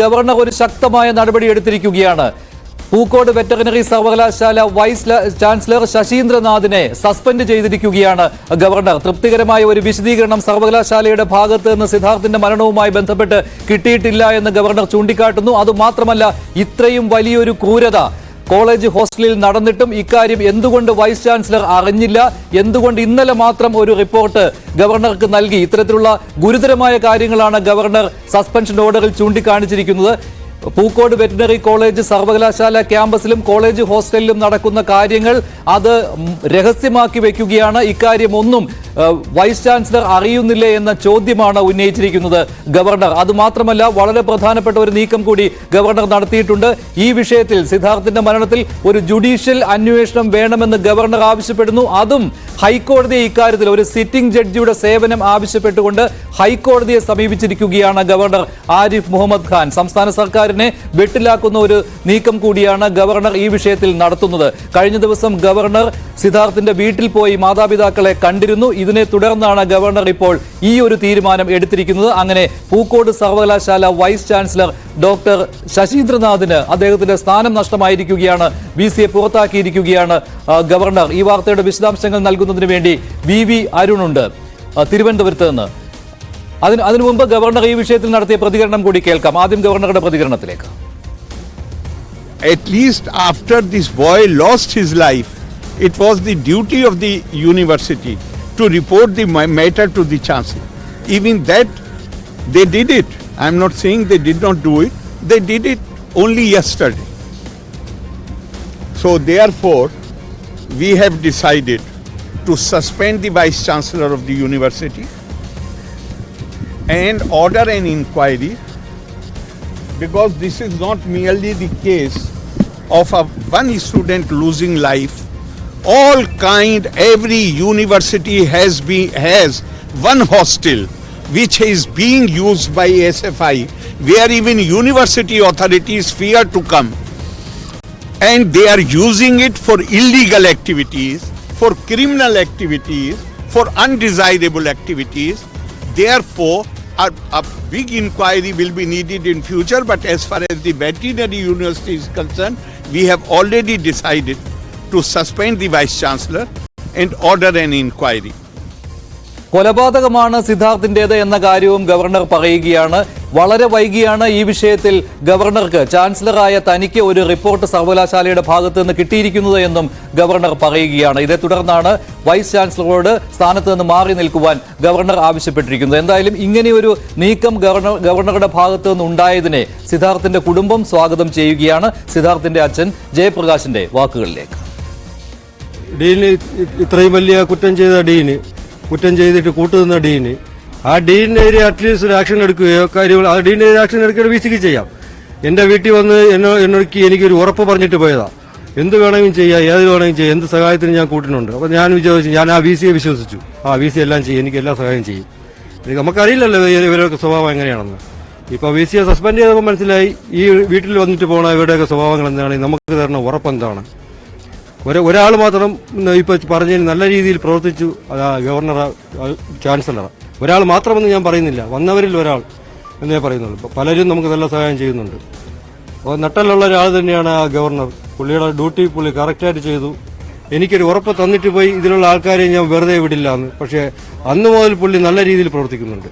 Governor ഒരു ശക്തമായ നടപടി എടുത്തിരിക്കുകയാണ്. പൂക്കോട് വെറ്ററിനറി സർവകലാശാല വൈസ് ചാൻസലർ ശശീന്ദ്രനാഥിനെ സസ്പെൻഡ് ചെയ്തിരിക്കുകയാണ് ഗവർണർ. തൃപ്തികരമായ ഒരു വിശദീകരണം സർവകലാശാലയുടെ ഭാഗത്ത് നിന്ന് സിദ്ധാർത്ഥിന്റെ മരണവുമായി ബന്ധപ്പെട്ട് കിട്ടിയിട്ടില്ല എന്ന് ഗവർണർ ചൂണ്ടിക്കാട്ടുന്നു. അതുമാത്രമല്ല, ഇത്രയും വലിയൊരു ക്രൂരത കോളേജ് ഹോസ്റ്റലിൽ നടന്നിട്ടും ഇക്കാര്യം എന്തുകൊണ്ട് വൈസ് ചാൻസലർ അറിഞ്ഞില്ല, എന്തുകൊണ്ട് ഇന്നലെ മാത്രം ഒരു റിപ്പോർട്ട് ഗവർണർക്ക് നൽകി? ഇത്തരത്തിലുള്ള ഗുരുതരമായ കാര്യങ്ങളാണ് ഗവർണർ സസ്പെൻഷൻ ഓർഡറിൽ ചൂണ്ടിക്കാണിച്ചിരിക്കുന്നത്. പൂക്കോട് വെറ്റിനറി കോളേജ് സർവകലാശാല ക്യാമ്പസിലും കോളേജ് ഹോസ്റ്റലിലും നടക്കുന്ന കാര്യങ്ങൾ അത് രഹസ്യമാക്കി വെക്കുകയാണ്. ഇക്കാര്യം ഒന്നും വൈസ് ചാൻസലർ അറിയുന്നില്ലേ എന്ന ചോദ്യമാണ് ഉന്നയിച്ചിരിക്കുന്നത് ഗവർണർ. അതുമാത്രമല്ല, വളരെ പ്രധാനപ്പെട്ട ഒരു നീക്കം കൂടി ഗവർണർ നടത്തിയിട്ടുണ്ട്. ഈ വിഷയത്തിൽ സിദ്ധാർത്ഥിന്റെ മരണത്തിൽ ഒരു ജുഡീഷ്യൽ അന്വേഷണം വേണമെന്ന് ഗവർണർ ആവശ്യപ്പെടുന്നു. അതും ഹൈക്കോടതിയെ ഇക്കാര്യത്തിൽ ഒരു സിറ്റിംഗ് ജഡ്ജിയുടെ സേവനം ആവശ്യപ്പെട്ടുകൊണ്ട് ഹൈക്കോടതിയെ സമീപിച്ചിരിക്കുകയാണ് ഗവർണർ ആരിഫ് മുഹമ്മദ് ഖാൻ. സംസ്ഥാന സർക്കാരിനെ വെട്ടിലാക്കുന്ന ഒരു നീക്കം കൂടിയാണ് ഗവർണർ ഈ വിഷയത്തിൽ നടത്തുന്നത്. കഴിഞ്ഞ ദിവസം ഗവർണർ സിദ്ധാർത്ഥിന്റെ വീട്ടിൽ പോയി മാതാപിതാക്കളെ കണ്ടിരുന്നു. ഇതിനെ തുടർന്നാണ് ഗവർണർ ഇപ്പോൾ ഈ ഒരു തീരുമാനം എടുത്തിരിക്കുന്നത്. അങ്ങനെ പൂക്കോട് സർവകലാശാല വൈസ് ചാൻസലർ ഡോക്ടർ ശശീന്ദ്രനാഥിന് അദ്ദേഹത്തിന്റെ സ്ഥാനം നഷ്ടമായിരിക്കുകയാണ്. VC-യെ പുറത്താക്കിയിരിക്കുകയാണ് ഗവർണർ. ഈ വാർത്തയുടെ വിശദാംശങ്ങൾ നൽകുന്നതിന് വേണ്ടി VV അരുണുണ്ട് തിരുവനന്തപുരത്ത് നിന്ന്. അതിനു മുമ്പ് ഗവർണർ ഈ വിഷയത്തിൽ നടത്തിയ പ്രതികരണം കൂടി കേൾക്കാം. ആദ്യം ഗവർണറുടെ പ്രതികരണത്തിലേക്ക്. At least after this boy lost his life, it was the duty of the university to report the matter to the chancellor. Even that they did it. I am not saying they did not do it. They did it only yesterday. So therefore, we have decided to suspend the vice chancellor of the university and order an inquiry, because this is not merely the case of one student losing life. Every university has one hostel which is being used by SFI, where even university authorities fear to come, and they are using it for illegal activities, for criminal activities, for undesirable activities. Therefore, a big inquiry will be needed in future. But as far as the veterinary university is concerned, we have already decided to suspend the vice chancellor and order an inquiry. കൊലപാതകമാണ് സിദ്ധാർത്ഥിന്റേത് എന്ന കാര്യവും governor പറയുകയാണ്. വളരെ വൈകിയാണ് ഈ വിഷയത്തിൽ ഗവർണർക്ക്, ചാൻസലറായ തനിക്ക് ഒരു റിപ്പോർട്ട് സർവകലാശാലയുടെ ഭാഗത്ത് നിന്ന് കിട്ടിയിരിക്കുന്നത് എന്നും ഗവർണർ പറയുകയാണ്. ഇതേ തുടർന്നാണ് വൈസ് ചാൻസലറോട് സ്ഥാനത്ത് നിന്ന് മാറി നിൽക്കുവാൻ ഗവർണർ ആവശ്യപ്പെട്ടിരിക്കുന്നത്. എന്തായാലും ഇങ്ങനെയൊരു നീക്കം ഗവർണറുടെ ഭാഗത്ത് നിന്ന് ഉണ്ടായതിനെ സിദ്ധാർത്ഥിന്റെ കുടുംബം സ്വാഗതം ചെയ്യുകയാണ്. സിദ്ധാർത്ഥിന്റെ അച്ഛൻ ജയപ്രകാശിന്റെ വാക്കുകളിലേക്ക്. ഡീന് ഇത്രയും വലിയ കുറ്റം ചെയ്തിട്ട് കൂട്ടുനിന്ന ഡീന്, ആ ഡീനെതിരെ അറ്റ്ലീസ്റ്റ് ഒരു ആക്ഷൻ എടുക്കുകയോ കാര്യങ്ങൾ ആ ഡീനെതിരെ ആക്ഷൻ എടുക്കുകയോ VC-ക്ക് ചെയ്യാം. എൻ്റെ വീട്ടിൽ വന്ന് എനിക്കൊരു ഉറപ്പ് പറഞ്ഞിട്ട് പോയതാ, എന്ത് വേണമെങ്കിലും ചെയ്യാം, ഏത് വേണമെങ്കിലും ചെയ്യാം, എന്ത് സഹായത്തിന് ഞാൻ കൂട്ടിനുണ്ട്. അപ്പോൾ ഞാൻ വിചാരിച്ചു, ഞാൻ ആ VC-യെ വിശ്വസിച്ചു. VC എല്ലാം ചെയ്യും, എനിക്ക് എല്ലാ സഹായം ചെയ്യും. നമുക്കറിയില്ലല്ലോ ഇവരൊക്കെ സ്വഭാവം എങ്ങനെയാണെന്ന്. ഇപ്പോൾ VC-യെ സസ്പെൻഡ് ചെയ്തപ്പോൾ മനസ്സിലായി ഈ വീട്ടിൽ വന്നിട്ട് പോകണ ഇവരുടെയൊക്കെ സ്വഭാവങ്ങൾ എന്താണ്, നമുക്ക് തരുന്ന ഉറപ്പെന്താണ്. ഒരാൾ മാത്രം ഇപ്പോൾ പറഞ്ഞതിന് നല്ല രീതിയിൽ പ്രവർത്തിച്ചു, ഗവർണർ ചാൻസലർ. ഒരാൾ മാത്രമെന്ന് ഞാൻ പറയുന്നില്ല, വന്നവരിൽ ഒരാൾ എന്നേ പറയുന്നുള്ളൂ. പലരും നമുക്ക് നല്ല സഹായം ചെയ്യുന്നുണ്ട്. അപ്പോൾ നട്ടലുള്ള ഒരാൾ തന്നെയാണ് ആ ഗവർണർ. പുള്ളിയുടെ ഡ്യൂട്ടി പുള്ളി കറക്റ്റായിട്ട് ചെയ്തു. എനിക്കൊരു ഉറപ്പ് തന്നിട്ട് പോയി, ഇതിലുള്ള ആൾക്കാരെ ഞാൻ വെറുതെ വിടില്ല എന്ന്. പക്ഷേ അന്ന് മുതൽ പുള്ളി നല്ല രീതിയിൽ പ്രവർത്തിക്കുന്നുണ്ട്.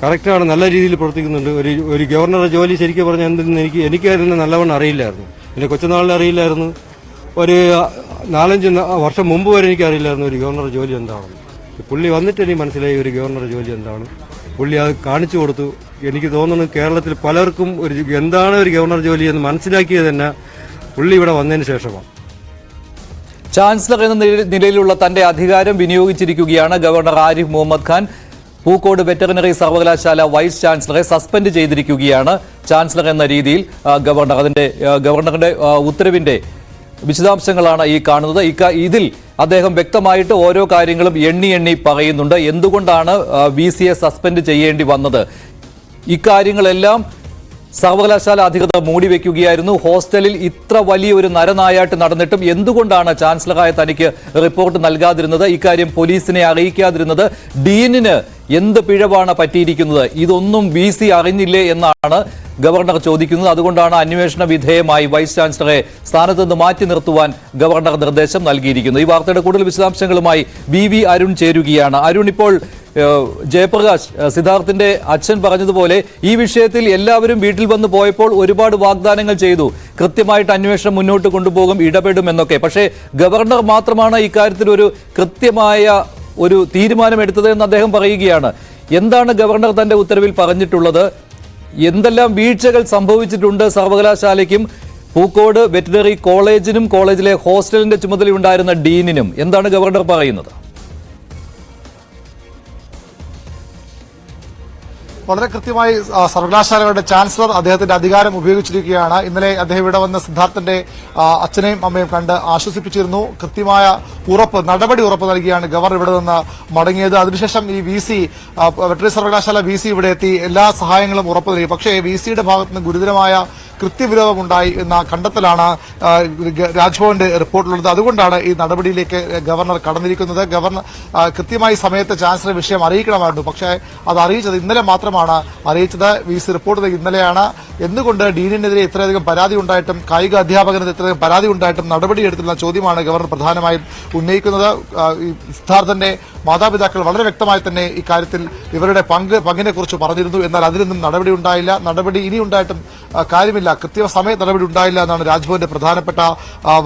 കറക്റ്റാണ്, നല്ല രീതിയിൽ പ്രവർത്തിക്കുന്നുണ്ട്. ഒരു ഗവർണറുടെ ജോലി ശരിക്കും പറഞ്ഞാൽ എന്തെന്ന് എനിക്കതിന് നല്ലവണ്ണം അറിയില്ലായിരുന്നു. എൻ്റെ കൊച്ചുനാളിൽ അറിയില്ലായിരുന്നു. ഒരു 4-5 വർഷം മുമ്പ് വരെ എനിക്കറിയില്ലായിരുന്നു ഒരു ഗവർണർ ജോലി എന്താണെന്ന്. പുള്ളി വന്നിട്ട് എനിക്ക് മനസ്സിലായി ഒരു ഗവർണർ ജോലി എന്താണ്. പുള്ളി അത് കാണിച്ചു കൊടുത്തു. എനിക്ക് തോന്നുന്നു കേരളത്തിൽ പലർക്കും എന്താണ് ഒരു ഗവർണർ ജോലി എന്ന് മനസ്സിലാക്കിയത് തന്നെ പുള്ളി ഇവിടെ വന്നതിന് ശേഷമാണ്. ചാൻസലർ എന്ന നിലയിലുള്ള തന്റെ അധികാരം വിനിയോഗിച്ചിരിക്കുകയാണ് ഗവർണർ ആരിഫ് മുഹമ്മദ് ഖാൻ. പൂക്കോട് വെറ്ററിനറി സർവകലാശാല വൈസ് ചാൻസലറെ സസ്പെൻഡ് ചെയ്തിരിക്കുകയാണ് ചാൻസലർ എന്ന രീതിയിൽ ഗവർണർ. അതിന്റെ ഗവർണറുടെ ഉത്തരവിന്റെ വിശദാംശങ്ങളാണ് ഈ കാണുന്നത്. ഇതിൽ അദ്ദേഹം വ്യക്തമായിട്ട് ഓരോ കാര്യങ്ങളും എണ്ണി പറയുന്നുണ്ട്. എന്തുകൊണ്ടാണ് VC-യെ സസ്പെൻഡ് ചെയ്യേണ്ടി വന്നത്, ഇക്കാര്യങ്ങളെല്ലാം സർവകലാശാല അധികൃതർ മൂടിവെക്കുകയായിരുന്നു. ഹോസ്റ്റലിൽ ഇത്ര വലിയൊരു നരനായാട്ട് നടന്നിട്ടും എന്തുകൊണ്ടാണ് ചാൻസലറായ തനിക്ക് റിപ്പോർട്ട് നൽകാതിരുന്നത്, ഇക്കാര്യം പോലീസിനെ അറിയിക്കാതിരുന്നത്, ഡീനിന് എന്ത് പിഴവാണ് പറ്റിയിരിക്കുന്നത്? ഇതൊന്നും VC അറിഞ്ഞില്ലേ എന്നാണ് ഗവർണർ ചോദിക്കുന്നത്. അതുകൊണ്ടാണ് അന്വേഷണ വിധേയമായി വൈസ് ചാൻസലറെ സ്ഥാനത്ത് നിന്ന് മാറ്റി നിർത്തുവാൻ ഗവർണർ നിർദ്ദേശം നൽകിയിരിക്കുന്നത്. ഈ വാർത്തയുടെ കൂടുതൽ വിശദാംശങ്ങളുമായി VV അരുൺ ചേരുകയാണ്. അരുൺ, ഇപ്പോൾ ജയപ്രകാശ്, സിദ്ധാർത്ഥിന്റെ അച്ഛൻ പറഞ്ഞതുപോലെ ഈ വിഷയത്തിൽ എല്ലാവരും വീട്ടിൽ വന്ന് പോയപ്പോൾ ഒരുപാട് വാഗ്ദാനങ്ങൾ ചെയ്തു, കൃത്യമായിട്ട് അന്വേഷണം മുന്നോട്ട് കൊണ്ടുപോകും, ഇടപെടും എന്നൊക്കെ. പക്ഷേ ഗവർണർ മാത്രമാണ് ഇക്കാര്യത്തിൽ ഒരു കൃത്യമായ ഒരു തീരുമാനമെടുത്തത് എന്ന് അദ്ദേഹം പറയുകയാണ്. എന്താണ് ഗവർണർ തന്റെ ഉത്തരവിൽ പറഞ്ഞിട്ടുള്ളത്? എന്തെല്ലാം വീഴ്ചകൾ സംഭവിച്ചിട്ടുണ്ട് സർവകലാശാലയ്ക്കും പൂക്കോട് വെറ്റിനറി കോളേജിനും കോളേജിലെ ഹോസ്റ്റലിന്റെ ചുമതലയുണ്ടായിരുന്ന ഡീനിനും? എന്താണ് ഗവർണർ പറയുന്നത്? വളരെ കൃത്യമായി സർവകലാശാലകളുടെ ചാൻസലർ അദ്ദേഹത്തിന്റെ അധികാരം ഉപയോഗിച്ചിരിക്കുകയാണ്. ഇന്നലെ അദ്ദേഹം ഇവിടെ വന്ന് സിദ്ധാർത്ഥന്റെ അച്ഛനെയും അമ്മയും കണ്ട് ആശ്വസിപ്പിച്ചിരുന്നു. കൃത്യമായ നടപടി ഉറപ്പ് നൽകിയാണ് ഗവർണർ ഇവിടെ നിന്ന് മടങ്ങിയത്. അതിനുശേഷം ഈ VC വെറ്ററിനറി സർവകലാശാല VC ഇവിടെ എത്തി എല്ലാ സഹായങ്ങളും ഉറപ്പു നൽകി. പക്ഷേ VCയുടെ ഭാഗത്ത് നിന്ന് ഗുരുതരമായ കൃത്യവിലോപമുണ്ടായി എന്ന കണ്ടെത്തലാണ് രാജ്ഭവന്റെ റിപ്പോർട്ടിലുള്ളത്. അതുകൊണ്ടാണ് ഈ നടപടിയിലേക്ക് ഗവർണർ കടന്നിരിക്കുന്നത്. ഗവർണർ കൃത്യമായി സമയത്ത് ചാൻസലർ വിഷയം അറിയിക്കണമായിരുന്നു. പക്ഷേ അത് അറിയിച്ചത് ഇന്നലെ മാത്രമാണ് അറിയിച്ചത്. VC റിപ്പോർട്ട് ഇന്നലെയാണ്. എന്തുകൊണ്ട് ഡീനിനെതിരെ ഇത്രയധികം പരാതി ഉണ്ടായിട്ടും കായിക അധ്യാപകനെതിരെ ഇത്രയധികം പരാതി ഉണ്ടായിട്ടും നടപടിയെടുത്തുള്ള ചോദ്യമാണ് ഗവർണർ പ്രധാനമായും ഉന്നയിക്കുന്നത്. സിദ്ധാർത്ഥന്റെ മാതാപിതാക്കൾ വളരെ വ്യക്തമായി തന്നെ ഇക്കാര്യത്തിൽ ഇവരുടെ പങ്കിനെ കുറിച്ച് പറഞ്ഞിരുന്നു. എന്നാൽ അതിലൊന്നും നടപടി ഉണ്ടായില്ല. നടപടി ഇനി ഉണ്ടായിട്ടും കാര്യമില്ല, കൃത്യസമയ നടപടി ഉണ്ടായില്ല എന്നാണ് രാജ്ഭവന്റെ പ്രധാനപ്പെട്ട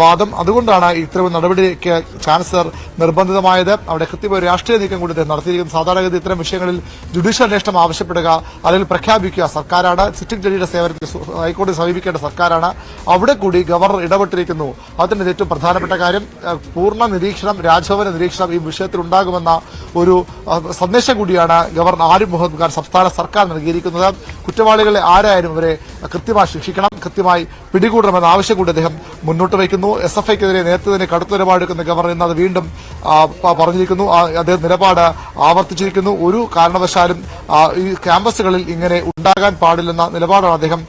വാദം. അതുകൊണ്ടാണ് ഇത്തരം നടപടിക്ക് ചാൻസലർ നിർബന്ധിതമായത്. അവിടെ കൃത്യമായ രാഷ്ട്രീയ നീക്കം കൂടി നടത്തിയിരിക്കുന്നത്. സാധാരണഗതി ഇത്തരം വിഷയങ്ങളിൽ ജുഡീഷ്യൽ അന്വേഷണം ആവശ്യപ്പെടുക, അല്ലെങ്കിൽ പ്രഖ്യാപിക്കുക സർക്കാരാണ്. സിറ്റിംഗ് ജഡ്ജിയുടെ സേവനത്തിൽ ഹൈക്കോടതി സമീപിക്കേണ്ട സർക്കാരാണ്. അവിടെ കൂടി ഗവർണർ ഇടപെട്ടിരിക്കുന്നു. അതിന്റെ ഏറ്റവും പ്രധാനപ്പെട്ട കാര്യം പൂർണ്ണ നിരീക്ഷണം, രാജ്ഭവന്റെ നിരീക്ഷണം ഈ വിഷയത്തിൽ ഉണ്ടാകുമെന്ന ഒരു സന്ദേശം കൂടിയാണ് ഗവർണർ ആരിഫ് മുഹമ്മദ് ഖാൻ സംസ്ഥാന സർക്കാർ നൽകിയിരിക്കുന്നത്. കുറ്റവാളികളെ ആരായാലും ഇവരെ കൃത്യമായി ശിക്ഷിക്കണം, കൃത്യമായി പിടികൂടണമെന്ന ആവശ്യം കൂടി അദ്ദേഹം മുന്നോട്ട് വയ്ക്കുന്നു. SFIക്കെതിരെ നേരത്തെ തന്നെ കടുത്ത നിലപാടെടുക്കുന്ന ഗവർണർ ഇന്ന് അത് വീണ്ടും പറഞ്ഞിരിക്കുന്നു. അദ്ദേഹം നിലപാട് ആവർത്തിച്ചിരിക്കുന്നു. ഒരു കാരണവശാലും ഈ ക്യാമ്പസുകളിൽ ഇങ്ങനെ ഉണ്ടാകാൻ പാടില്ലെന്ന നിലപാടാണ് അദ്ദേഹം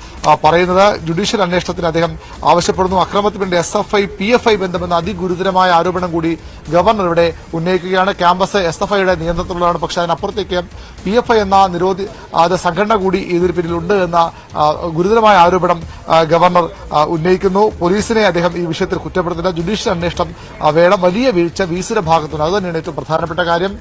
പറയുന്നത്. ജുഡീഷ്യൽ അന്വേഷണത്തിന് അദ്ദേഹം ആവശ്യപ്പെടുന്നു. അക്രമത്തിന് വേണ്ടി SFI PFI ബന്ധമെന്ന അതിഗുരുതരമായ ആരോപണം കൂടി ഗവർണർ ഇവിടെ ഉന്നയിക്കുകയാണ്. ക്യാമ്പസ് SFIയുടെ നിയന്ത്രണത്തിലുള്ളതാണ്. പക്ഷേ അതിനപ്പുറത്തേക്ക് PFI എന്ന സംഘടന കൂടി ഇതിന് പിന്നിലുണ്ട് എന്ന ഗുരുതരമായ ആരോപണം ഗവർണർ ഉന്നയിക്കുന്നു. പോലീസിനെ അദ്ദേഹം ഈ വിഷയത്തിൽ കുറ്റപ്പെടുത്തില്ല. ജുഡീഷ്യൽ അന്വേഷണം വേണം. വലിയ വീഴ്ച VCയുടെ ഭാഗത്തുനിന്ന്, അത് തന്നെയാണ് ഏറ്റവും പ്രധാനപ്പെട്ട കാര്യം.